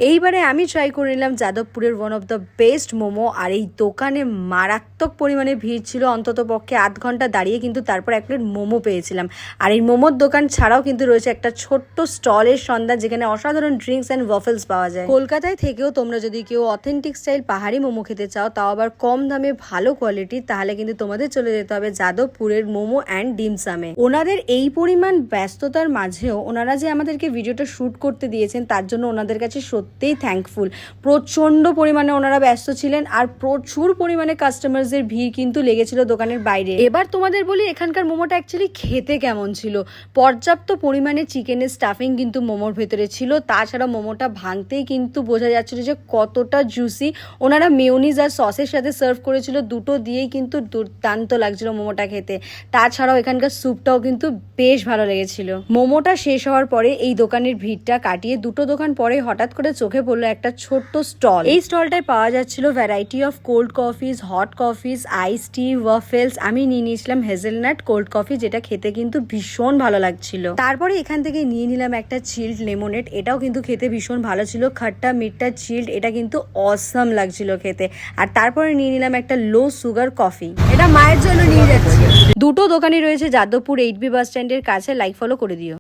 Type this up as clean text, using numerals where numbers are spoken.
এইবারে আমি ট্রাই করে নিলাম যাদবপুরের one of the best momo. আর এই দোকানে মারাত্মক পরিমাণে ভিড় ছিল, অন্তত পক্ষে আধ ঘন্টা দাঁড়িয়ে কিন্তু তারপর এক প্লেট মোমো পেয়েছিলাম। আর এই মোমোর দোকান ছাড়াও কিন্তু রয়েছে একটা ছোট্ট স্টলের সন্ধান, যেখানে অসাধারণ ড্রিঙ্কস অ্যান্ড ওয়াফেলস পাওয়া যায়। কলকাতায় থেকেও তোমরা যদি কেউ অথেন্টিক স্টাইল পাহাড়ি মোমো খেতে চাও, তাও আবার কম দামে ভালো কোয়ালিটির, তাহলে কিন্তু তোমাদের চলে যেতে হবে যাদবপুরের মোমো অ্যান্ড ডিমসামে। ওনাদের এই পরিমাণ ব্যস্ততার মাঝেও ওনারা যে আমাদেরকে ভিডিওটা শ্যুট করতে দিয়েছেন, তার জন্য ওনাদের কাছে সত্যিই থ্যাঙ্কফুল। প্রচণ্ড পরিমাণে ওনারা ব্যস্ত ছিলেন, আর প্রচুর পরিমাণে কাস্টমার্সদের ভিড় কিন্তু লেগেছিল দোকানের বাইরে। এবার তোমাদের বলি এখানকার মোমোটা অ্যাকচুয়ালি খেতে কেমন ছিল। পর্যাপ্ত পরিমাণে চিকেনের স্টাফিং কিন্তু মোমোর ভেতরে ছিল, তাছাড়া মোমোটা ভাঙতেই কিন্তু বোঝা যাচ্ছিল যে কতটা জুসি। ওনারা মেয়োনিজ আর সসের সাথে সার্ভ করেছিল, দুটো দিয়েই কিন্তু দুর্দান্ত লাগছিল মোমোটা খেতে। তাছাড়াও এখানকার স্যুপটাও কিন্তু বেশ ভালো লেগেছিল। মোমোটা শেষ হওয়ার পরে এই দোকানের ভিড়টা কাটিয়ে দুটো দোকান পরে হঠাৎ করে চোখে পড়লো একটা ছোট্ট স্টল। এই স্টলটায় পাওয়া যাচ্ছিল ভ্যারাইটি অফ কোল্ড কফিজ, হট কফিজ, আইস টি, ওয়াফেলস। আমি নিয়ে নিয়েছিলাম হেজেলনাট কোল্ড কফি, যেটা খেতে কিন্তু ভীষণ ভালো লাগছিল। তারপরে এখান থেকে নিয়ে নিলাম একটা চিল্ড লেমনেড, এটাও কিন্তু খেতে ভীষণ ভালো ছিল, খাট্টা মিঠা চিল্ড, এটা কিন্তু অসাম লাগছিল খেতে। আর তারপরে নিয়ে নিলাম একটা লো সুগার কফি, এটা মায়ের জন্য নিয়ে যাচ্ছি। দুটো দোকানই রয়েছে যাদবপুর 8B বাস স্ট্যান্ডের কাছে, লাইক ফলো করে দিও।